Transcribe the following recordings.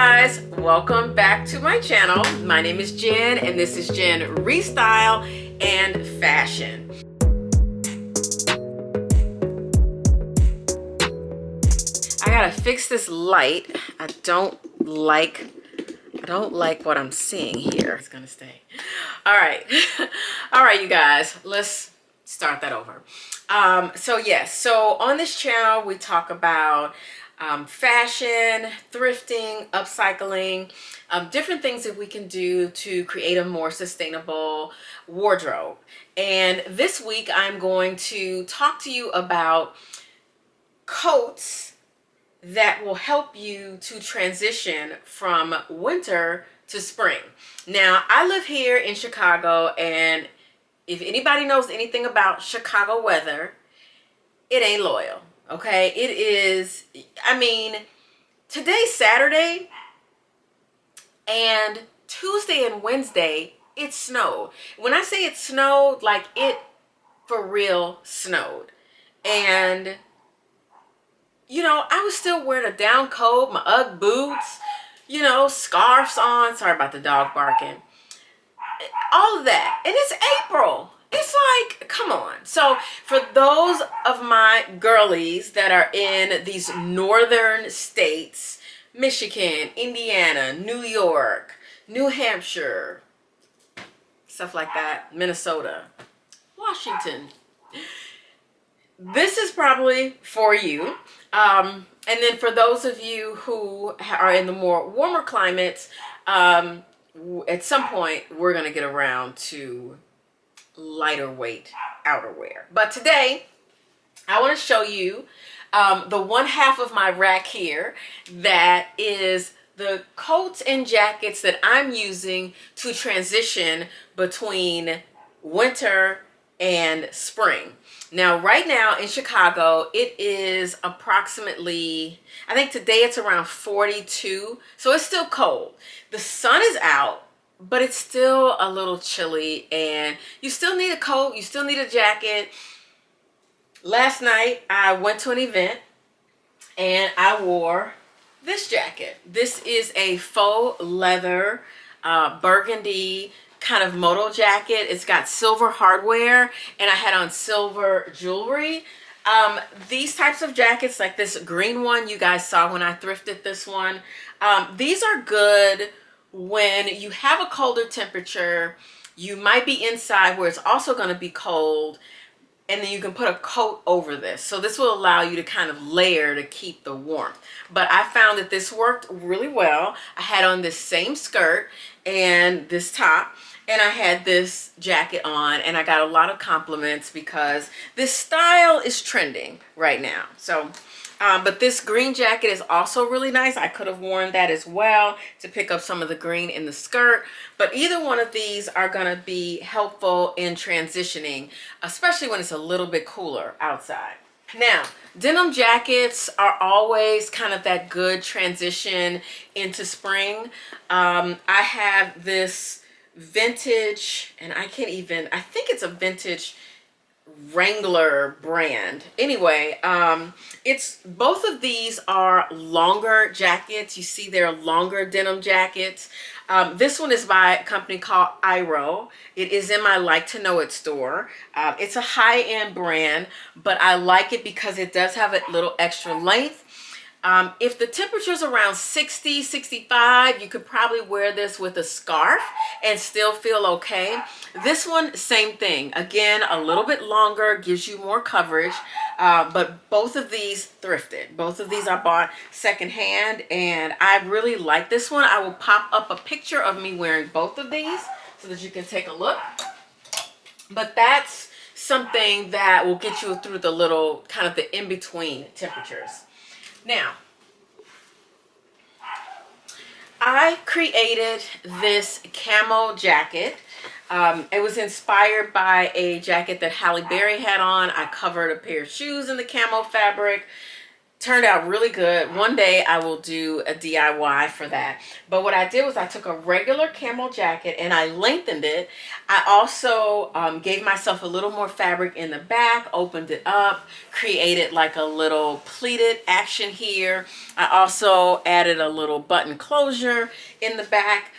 guys, welcome back to my channel. My name is Jen and this is Jen Restyle and Fashion. I gotta fix this light. I don't like what I'm seeing here. It's gonna stay. All right. All right, you guys, let's start that over. So on this channel we talk about fashion, thrifting, upcycling, different things that we can do to create a more sustainable wardrobe. And this week I'm going to talk to you about coats that will help you to transition from winter to spring. Now, I live here in Chicago, and if anybody knows anything about Chicago weather, it ain't loyal. Okay, it is, I mean, today's Saturday and Tuesday and Wednesday, it snowed. When I say it snowed, like it for real snowed. And, you know, I was still wearing a down coat, my Ugg boots, you know, scarves on. Sorry about the dog barking. All of that. And it's April. It's like, come on. So for those of my girlies that are in these northern states, Michigan, Indiana, New York, New Hampshire, stuff like that, Minnesota, Washington, this is probably for you. And then for those of you who are in the more warmer climates, at some point we're going to get around to lighter weight outerwear. But today I want to show you the one half of my rack here that is the coats and jackets that I'm using to transition between winter and spring. Now, right now in Chicago, it is approximately, I think today it's around 42, so it's still cold. The sun is out, but it's still a little chilly, and you still need a coat, you still need a jacket. Last night I went to an event and I wore this jacket. This is a faux leather burgundy kind of moto jacket. It's got silver hardware and I had on silver jewelry. These types of jackets, like this green one you guys saw when I thrifted this one, these are good when you have a colder temperature. You might be inside where it's also going to be cold, and then you can put a coat over this. So this will allow you to kind of layer to keep the warmth. But I found that this worked really well. I had on this same skirt and this top, and I had this jacket on, and I got a lot of compliments because this style is trending right now. So but this green jacket is also really nice. I could have worn that as well to pick up some of the green in the skirt. But either one of these are going to be helpful in transitioning, especially when it's a little bit cooler outside. Now, denim jackets are always kind of that good transition into spring. I have this vintage, and I think it's a vintage Wrangler brand. Anyway, it's both of these are longer jackets. You see they're longer denim jackets. This one is by a company called Iro. It is in my Like to Know It store. It's a high-end brand, but I like it because it does have a little extra length. If the temperature's around 60, 65, you could probably wear this with a scarf and still feel okay. This one, same thing. Again, a little bit longer, gives you more coverage, but both of these thrifted. Both of these I bought secondhand, and I really like this one. I will pop up a picture of me wearing both of these so that you can take a look. But that's something that will get you through the little kind of the in-between temperatures. Now, I created this camo jacket. It was inspired by a jacket that Halle Berry had on. I covered a pair of shoes in the camo fabric. Turned out really good. One day I will do a DIY for that. But what I did was I took a regular camel jacket and I lengthened it. I also gave myself a little more fabric in the back, opened it up, created like a little pleated action here. I also added a little button closure in the back.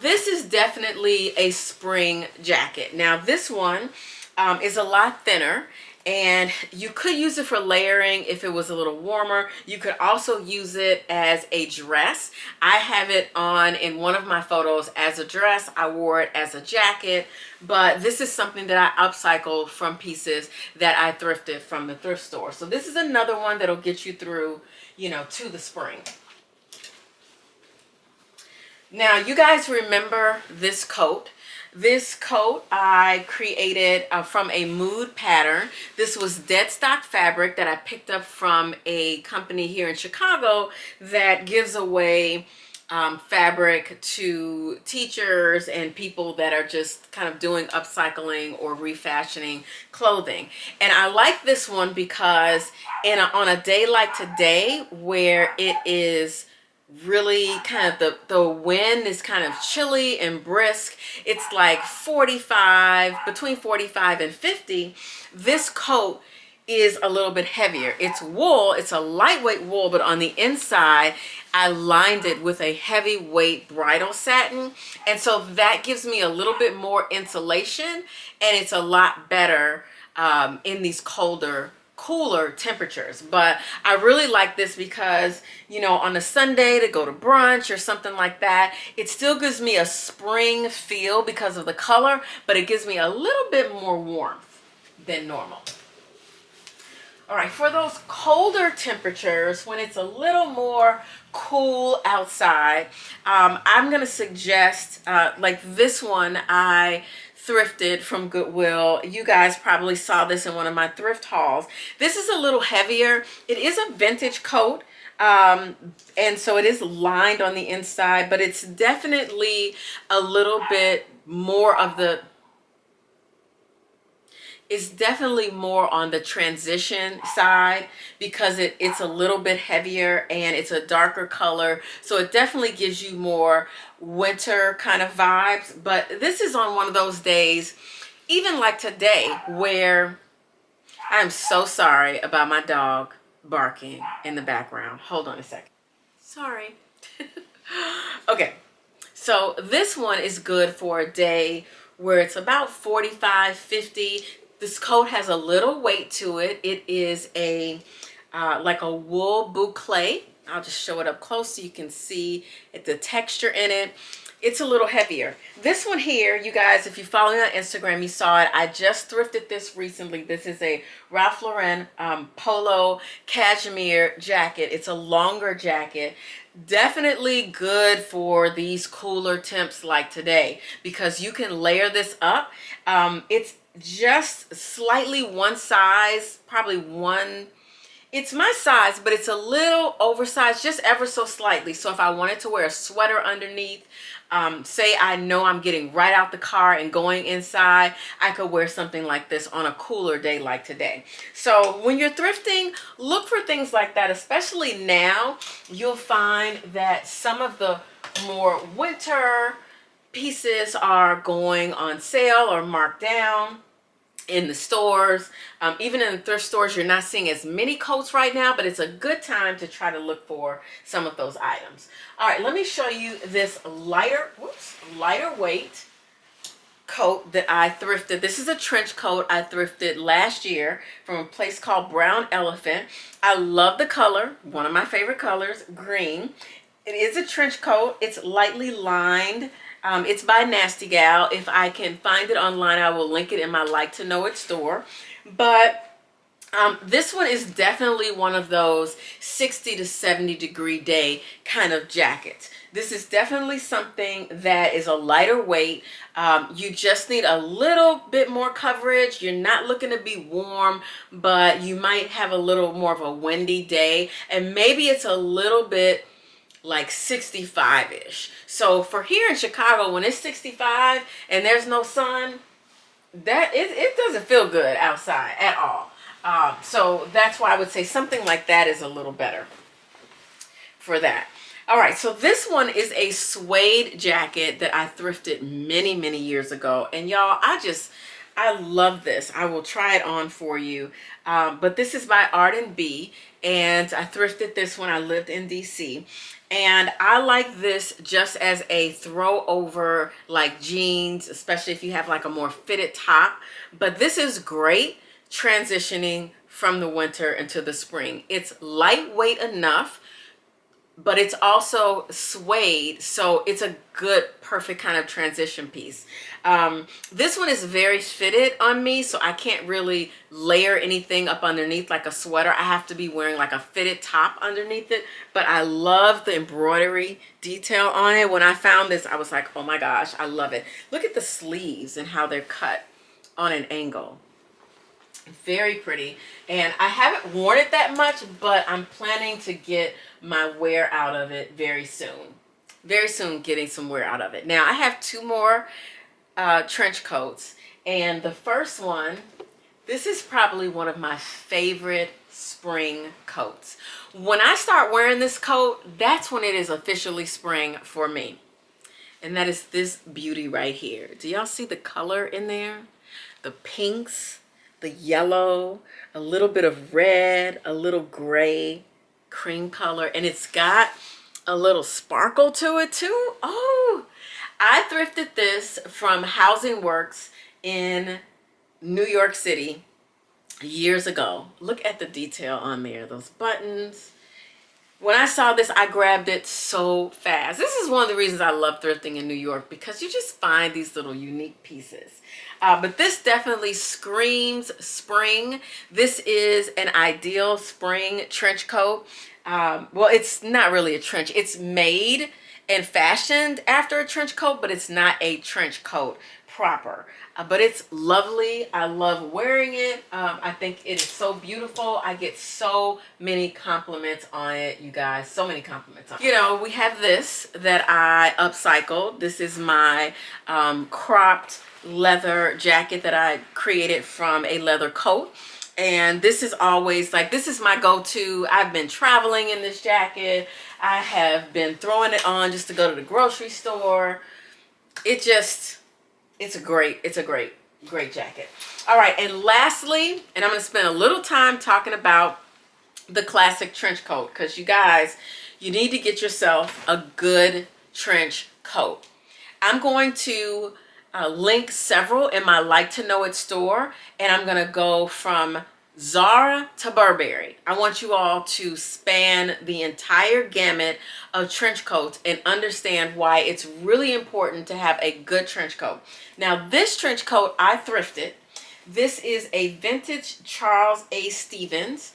This is definitely a spring jacket. Now this one is a lot thinner, and you could use it for layering if it was a little warmer. You could also use it as a dress. I have it on in one of my photos as a dress. I wore it as a jacket, but this is something that I upcycled from pieces that I thrifted from the thrift store. So this is another one that'll get you through, you know, to the spring. Now, you guys remember this coat. This coat I created from a mood pattern. This was dead stock fabric that I picked up from a company here in Chicago that gives away fabric to teachers and people that are just kind of doing upcycling or refashioning clothing. And I like this one because on a day like today, where it is really kind of the wind is kind of chilly and brisk, it's like 45, between 45 and 50, this coat is a little bit heavier. It's wool, it's a lightweight wool, but on the inside I lined it with a heavyweight bridal satin, and so that gives me a little bit more insulation, and it's a lot better in these cooler temperatures. But I really like this because, you know, on a Sunday to go to brunch or something like that, it still gives me a spring feel because of the color, but it gives me a little bit more warmth than normal. All right, for those colder temperatures, when it's a little more cool outside, I'm gonna suggest like this one I thrifted from Goodwill. You guys probably saw this in one of my thrift hauls. This is a little heavier. It is a vintage coat, and so it is lined on the inside, but it's definitely a little bit more of the it's definitely more on the transition side because it's a little bit heavier and it's a darker color. So it definitely gives you more winter kind of vibes. But this is on one of those days, even like today, where I'm so sorry about my dog barking in the background. Hold on a second. Sorry. Okay. So this one is good for a day where it's about 45, 50. This coat has a little weight to it. It is a like a wool boucle. I'll just show it up close so you can see the texture in it. It's a little heavier. This one here, you guys, if you follow me on Instagram, you saw it. I just thrifted this recently. This is a Ralph Lauren polo cashmere jacket. It's a longer jacket. Definitely good for these cooler temps like today because you can layer this up. It's just slightly one size, probably one. It's my size, but it's a little oversized, just ever so slightly. So if I wanted to wear a sweater underneath, say I know I'm getting right out the car and going inside, I could wear something like this on a cooler day like today. So when you're thrifting, look for things like that, especially now. You'll find that some of the more winter pieces are going on sale or marked down in the stores. Even in the thrift stores, you're not seeing as many coats right now, but it's a good time to try to look for some of those items. All right, let me show you this lighter weight coat that I thrifted. This is a trench coat I thrifted last year from a place called Brown Elephant. I love the color, one of my favorite colors, green. It is a trench coat. It's lightly lined. It's by Nasty Gal. If I can find it online, I will link it in my Like to Know It store. But this one is definitely one of those 60 to 70 degree day kind of jackets. This is definitely something that is a lighter weight. You just need a little bit more coverage. You're not looking to be warm, but you might have a little more of a windy day. And maybe it's a little bit like 65-ish. So for here in Chicago, when it's 65 and there's no sun, that it doesn't feel good outside at all. So that's why I would say something like that is a little better for that. All right, so this one is a suede jacket that I thrifted many, many years ago. And y'all, I love this. I will try it on for you. But this is by Art and B, and I thrifted this when I lived in DC. And I like this just as a throw over like jeans, especially if you have like a more fitted top. But this is great transitioning from the winter into the spring. It's lightweight enough, but it's also suede, so it's a good, perfect kind of transition piece. This one is very fitted on me, so I can't really layer anything up underneath like a sweater. I have to be wearing like a fitted top underneath it, but I love the embroidery detail on it. When I found this, I was like, oh my gosh, I love it. Look at the sleeves and how they're cut on an angle. Very pretty, and I haven't worn it that much, but I'm planning to get my wear out of it very soon. Very soon, getting some wear out of it. Now I have two more trench coats, and the first one, this is probably one of my favorite spring coats. When I start wearing this coat, that's when it is officially spring for me, and that is this beauty right here. Do y'all see the color in there? The pinks, the yellow, a little bit of red, a little gray, cream color, and it's got a little sparkle to it too. Oh, I thrifted this from Housing Works in New York City years ago. Look at the detail on there, those buttons. When I saw this, I grabbed it so fast. This is one of the reasons I love thrifting in New York, because you just find these little unique pieces. But this definitely screams spring. This is an ideal spring trench coat. Well, it's not really a trench. It's made and fashioned after a trench coat, but it's not a trench coat proper. But it's lovely. I love wearing it. I think it is so beautiful. I get so many compliments on it, you guys. So many compliments on it. You know, we have this that I upcycled. This is my cropped leather jacket that I created from a leather coat. And this is always like, this is my go-to. I've been traveling in this jacket. I have been throwing it on just to go to the grocery store. It's a great jacket. All right, and lastly, and I'm going to spend a little time talking about the classic trench coat, because you guys, you need to get yourself a good trench coat. I'm going to link several in my Like to Know It store, and I'm going to go from Zara to Burberry. I want you all to span the entire gamut of trench coats and understand why it's really important to have a good trench coat. Now, this trench coat I thrifted. This is a vintage Charles A. Stevens,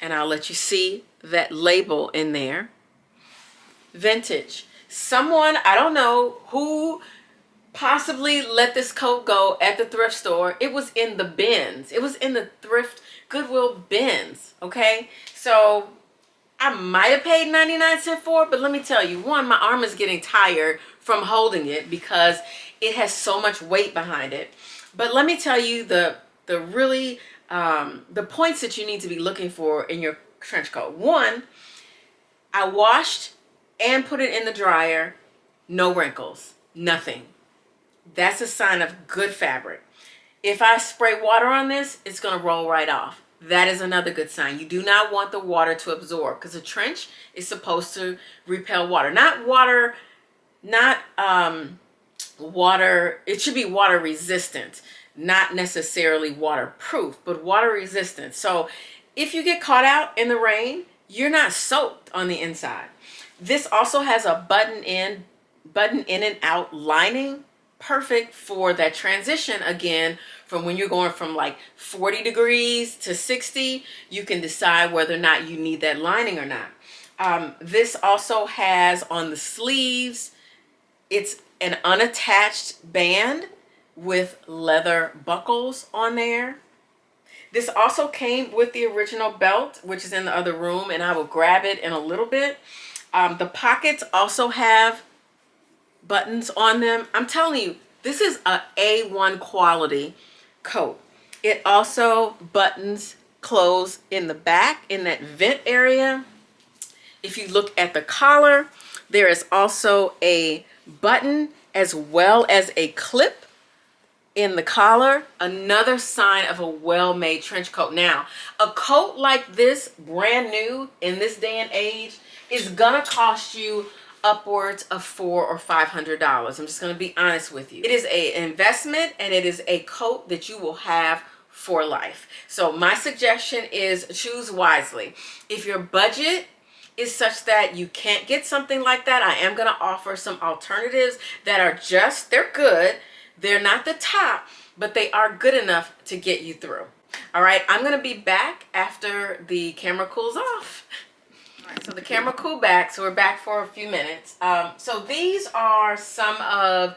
and I'll let you see that label in there. Vintage. Someone, I don't know who, possibly let this coat go at the thrift store. It was in the bins. It was in the thrift Goodwill bins, okay? So I might have paid 99 cents for it, but let me tell you, one, my arm is getting tired from holding it because it has so much weight behind it. But let me tell you the points that you need to be looking for in your trench coat. One, I washed and put it in the dryer, no wrinkles, nothing. That's a sign of good fabric. If I spray water on this, it's going to roll right off. That is another good sign. You do not want the water to absorb, because a trench is supposed to repel water. It should be water resistant, not necessarily waterproof, but water resistant. So if you get caught out in the rain, you're not soaked on the inside. This also has a button in and out lining. Perfect for that transition again, from when you're going from like 40 degrees to 60. You can decide whether or not you need that lining or not. This also has on the sleeves, it's an unattached band with leather buckles on there. This also came with the original belt, which is in the other room, and I will grab it in a little bit. The pockets also have buttons on them. I'm telling you, this is a A1 quality coat. It also buttons close in the back in that vent area. If you look at the collar, there is also a button as well as a clip in the collar. Another sign of a well-made trench coat. Now, a coat like this, brand new in this day and age, is gonna cost you upwards of $400 or $500. I'm just gonna be honest with you. It is an investment, and it is a coat that you will have for life. So my suggestion is choose wisely. If your budget is such that you can't get something like that, I am gonna offer some alternatives that are they're good. They're not the top, but they are good enough to get you through. All right, I'm gonna be back after the camera cools off. All right, so the camera cooled back, so we're back for a few minutes. So these are some of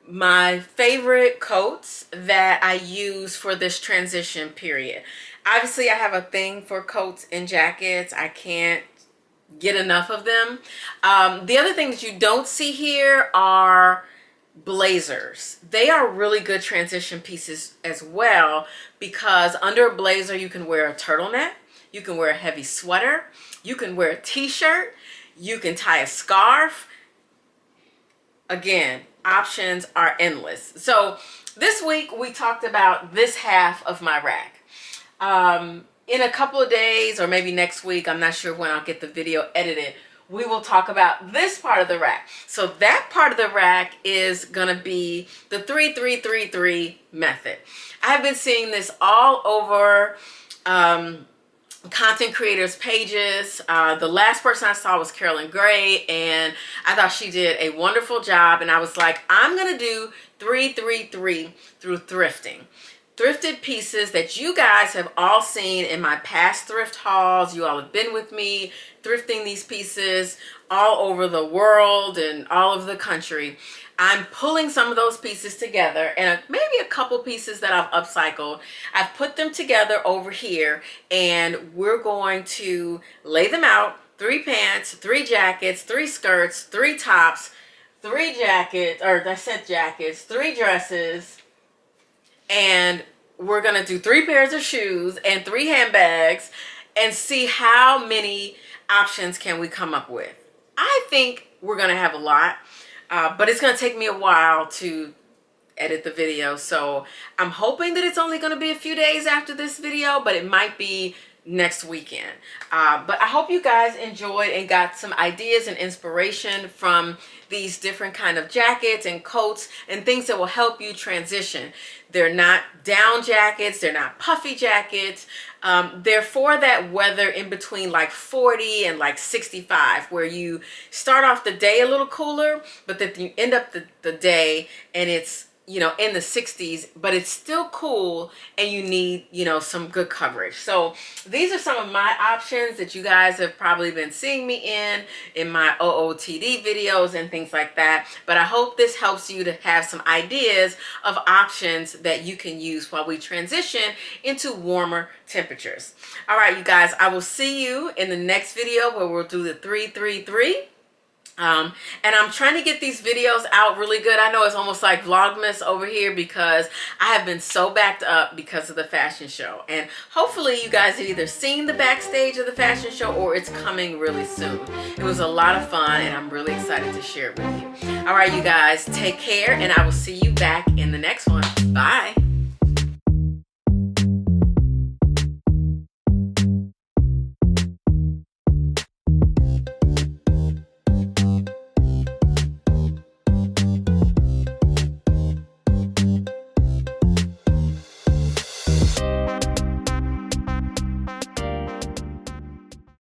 my favorite coats that I use for this transition period. Obviously, I have a thing for coats and jackets. I can't get enough of them. The other things you don't see here are blazers. They are really good transition pieces as well, because under a blazer you can wear a turtleneck, you can wear a heavy sweater, you can wear a t-shirt, you can tie a scarf. Again, options are endless. So this week we talked about this half of my rack. In a couple of days, or maybe next week, I'm not sure when I'll get the video edited, we will talk about this part of the rack. So that part of the rack is gonna be the 3-3-3-3 method. I've been seeing this all over content creators pages. The last person I saw was Carolyn Gray, and I thought she did a wonderful job, and I was like, I'm gonna do 3-3-3 through thrifting. Thrifted pieces that you guys have all seen in my past thrift hauls. You all have been with me thrifting these pieces all over the world and all over the country. I'm pulling some of those pieces together, and maybe a couple pieces that I've upcycled. I've put them together over here, and we're going to lay them out. 3 pants, 3 jackets, 3 skirts, 3 tops, 3 jackets, or I said jackets, 3 dresses, and we're gonna do 3 pairs of shoes and 3 handbags and see how many options can we come up with. I think we're gonna have a lot, but it's gonna take me a while to edit the video, so I'm hoping that it's only gonna be a few days after this video, but it might be next weekend. But I hope you guys enjoyed and got some ideas and inspiration from these different kind of jackets and coats and things that will help you transition. They're not down jackets, they're not puffy jackets. They're for that weather in between like 40 and like 65, where you start off the day a little cooler, but then you end up the day and it's, you know, in the 60s, but it's still cool, and you need, you know, some good coverage. So these are some of my options that you guys have probably been seeing me in my OOTD videos and things like that. But I hope this helps you to have some ideas of options that you can use while we transition into warmer temperatures. All right, you guys, I will see you in the next video where we'll do the 3-3-3. And I'm trying to get these videos out really good. I know it's almost like Vlogmas over here because I have been so backed up because of the fashion show. And hopefully you guys have either seen the backstage of the fashion show or it's coming really soon. It was a lot of fun, and I'm really excited to share it with you. All right, you guys, take care, and I will see you back in the next one. Bye.